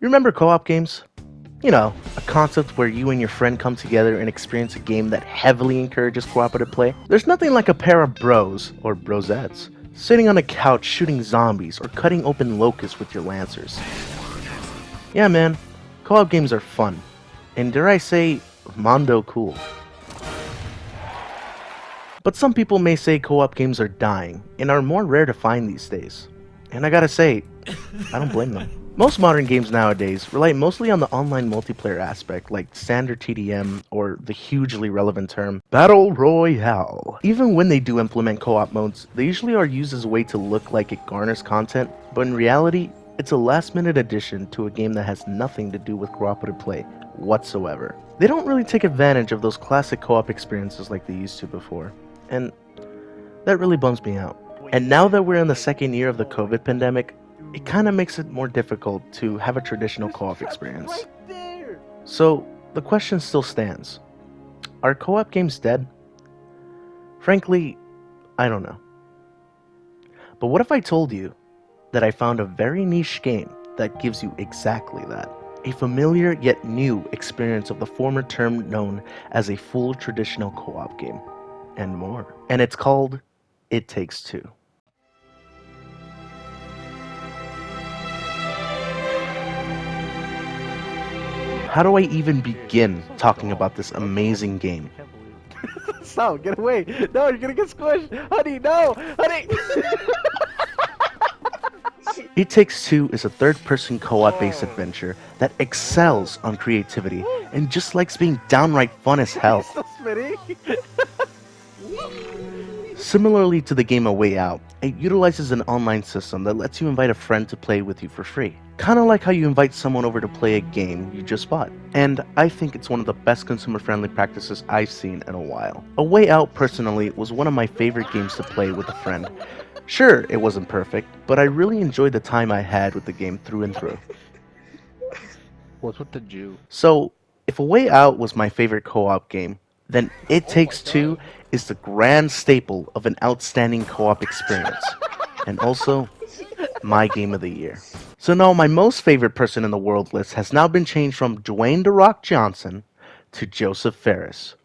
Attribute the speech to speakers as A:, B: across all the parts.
A: You remember co-op games? You know, a concept where you and your friend come together and experience a game that heavily encourages cooperative play. There's nothing like a pair of bros, or brosettes, sitting on a couch shooting zombies or cutting open locusts with your lancers. Yeah man, co-op games are fun, and dare I say, mondo cool. But some people may say co-op games are dying, and are more rare to find these days. And I gotta say, I don't blame them. Most modern games nowadays rely mostly on the online multiplayer aspect, like standard TDM or the hugely relevant term Battle Royale. Even when they do implement co-op modes, they usually are used as a way to look like it garners content, but in reality, it's a last-minute addition to a game that has nothing to do with cooperative play whatsoever. They don't really take advantage of those classic co-op experiences like they used to before, and that really bums me out. And now that we're in the second year of the COVID pandemic, it kind of makes it more difficult to have a traditional co-op experience. So, the question still stands. Are co-op games dead? Frankly, I don't know. But what if I told you that I found a very niche game that gives you exactly that? A familiar yet new experience of the former term known as a full traditional co-op game, and more. And it's called It Takes Two. How do I even begin talking about this amazing game?
B: Stop, get away. No, you're gonna get squished. Honey, no. Honey.
A: It Takes Two is a third-person co-op-based adventure that excels on creativity and just likes being downright fun as hell.
B: Still spitting.
A: Similarly to the game A Way Out, it utilizes an online system that lets you invite a friend to play with you for free. Kinda like how you invite someone over to play a game you just bought. And I think it's one of the best consumer-friendly practices I've seen in a while. A Way Out, personally, was one of my favorite games to play with a friend. Sure, it wasn't perfect, but I really enjoyed the time I had with the game through and through.
B: What's with the Jew?
A: So, if A Way Out was my favorite co-op game, then It Takes Two is the grand staple of an outstanding co-op experience, and also my game of the year. So now my most favorite person in the world list has now been changed from Dwayne "The Rock" Johnson to Joseph Ferris.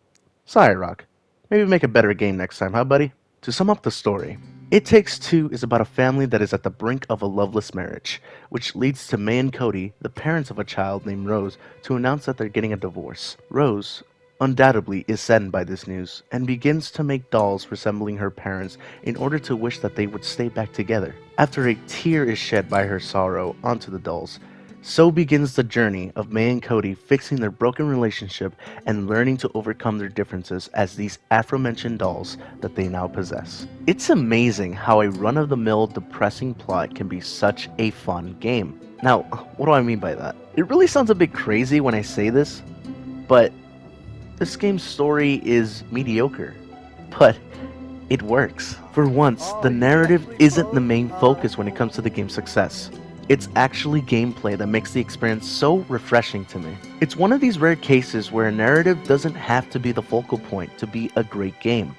A: Sorry, Rock. Maybe make a better game next time, huh, buddy? To sum up the story, It Takes Two is about a family that is at the brink of a loveless marriage, which leads to May and Cody, the parents of a child named Rose, to announce that they're getting a divorce. Rose, undoubtedly, is saddened by this news and begins to make dolls resembling her parents in order to wish that they would stay back together. After a tear is shed by her sorrow onto the dolls, so begins the journey of May and Cody fixing their broken relationship and learning to overcome their differences as these aforementioned dolls that they now possess. It's amazing how a run-of-the-mill depressing plot can be such a fun game. Now, what do I mean by that? It really sounds a bit crazy when I say this, but this game's story is mediocre, but it works. For once, the narrative isn't the main focus when it comes to the game's success. It's actually gameplay that makes the experience so refreshing to me. It's one of these rare cases where a narrative doesn't have to be the focal point to be a great game,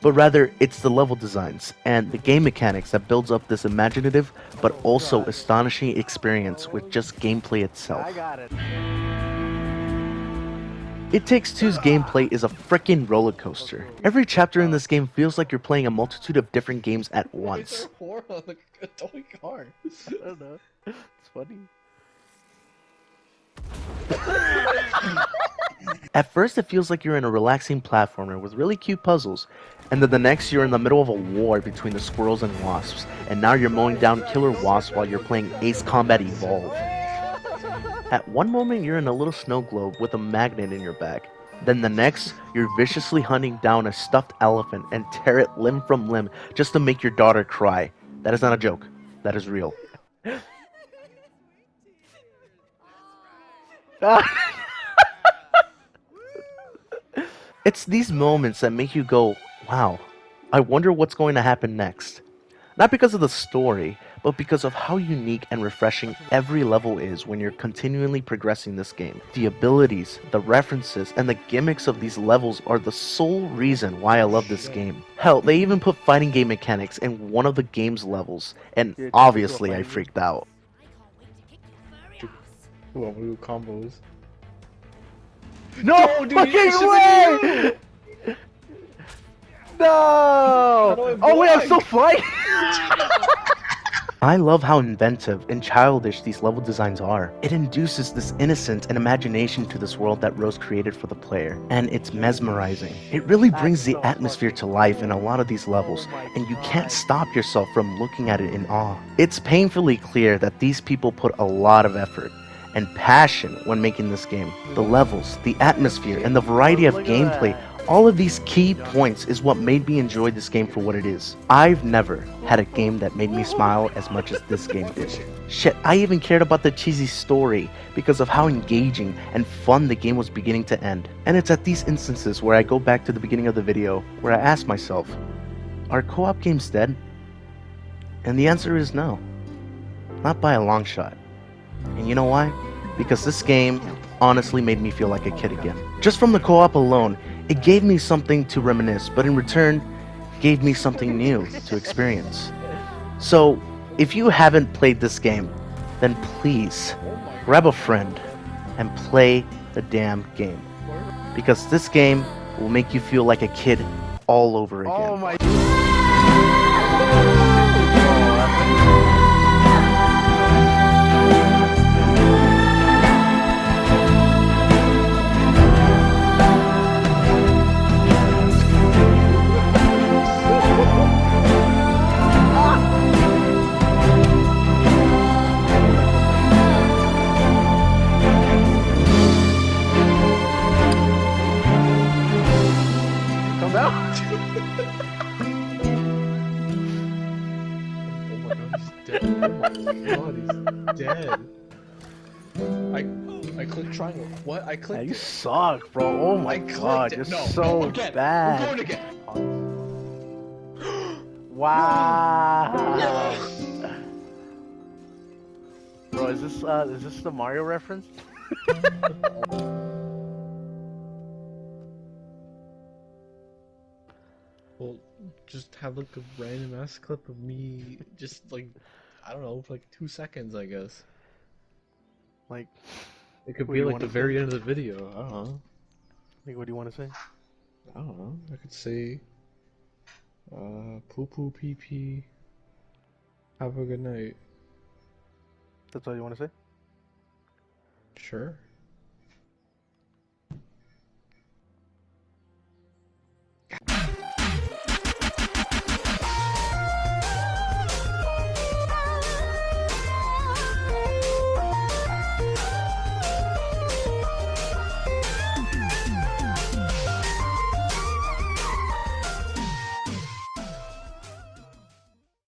A: but rather it's the level designs and the game mechanics that builds up this imaginative but also astonishing experience with just gameplay itself.
B: I got it.
A: It Takes Two's gameplay is a frickin' roller coaster. Every chapter in this game feels like you're playing a multitude of different games at once.
C: Why is there a whore on the toy car?
B: I don't know. It's funny.
A: At first it feels like you're in a relaxing platformer with really cute puzzles, and then the next you're in the middle of a war between the squirrels and wasps, and now you're mowing down killer wasps while you're playing Ace Combat Evolve. At one moment you're in a little snow globe with a magnet in your back. Then the next, you're viciously hunting down a stuffed elephant and tear it limb from limb just to make your daughter cry. That is not a joke. That is real. It's these moments that make you go, wow, I wonder what's going to happen next. Not because of the story, but because of how unique and refreshing every level is when you're continually progressing this game. The abilities, the references, and the gimmicks of these levels are the sole reason why I love this game. Hell, they even put fighting game mechanics in one of the game's levels, and obviously I freaked out.
C: Ooh, I'm gonna do combos.
B: No
C: No, dude,
B: fucking
C: it should've
B: way!
C: been you!
B: No!
C: How do I
B: Oh wait, I'm
C: block?
B: still fighting!
A: I love how inventive and childish these level designs are. It induces this innocence and imagination to this world that Rose created for the player, and it's mesmerizing. It really brings
B: That's
A: the
B: so
A: atmosphere
B: fucking
A: to life in a
B: cool.
A: lot of these levels,
B: Oh my
A: and you
B: God.
A: can't stop yourself from looking at it in awe. It's painfully clear that these people put a lot of effort and passion when making this game. The levels, the atmosphere, and the variety of
B: Look at
A: gameplay,
B: that.
A: all of these key points is what made me enjoy this game for what it is. I've never had a game that made me smile as much as this game did. Shit, I even cared about the cheesy story because of how engaging and fun the game was beginning to end. And it's at these instances where I go back to the beginning of the video where I ask myself, are co-op games dead? And the answer is no. Not by a long shot. And you know why? Because this game honestly made me feel like a kid again. Just from the co-op alone, it gave me something to reminisce, but in return, gave me something new to experience. So, if you haven't played this game, then please grab a friend and play the damn game. Because this game will make you feel like a kid all over again.
B: Oh my. Come down.
C: Oh my god, he's dead. Oh my god, he's dead. I clicked triangle. What? I
B: Yeah,
C: clicked
B: you
C: it.
B: suck, bro. Oh my
C: I clicked
B: God,
C: it.
B: you're
C: No,
B: so
C: no, again.
B: bad.
C: We're going again.
B: Wow. Bro, is this the Mario reference?
C: Well, just have like a random ass clip of me, just like, I don't know, for like 2 seconds, I guess.
B: Like,
C: It could
B: what
C: be
B: do you
C: like
B: want
C: the
B: to say?
C: very end of the video. I don't know.
B: Like, what do you want to say?
C: I don't know. I could say, poo poo pee pee. Have a good night.
B: That's all you want to say?
C: Sure.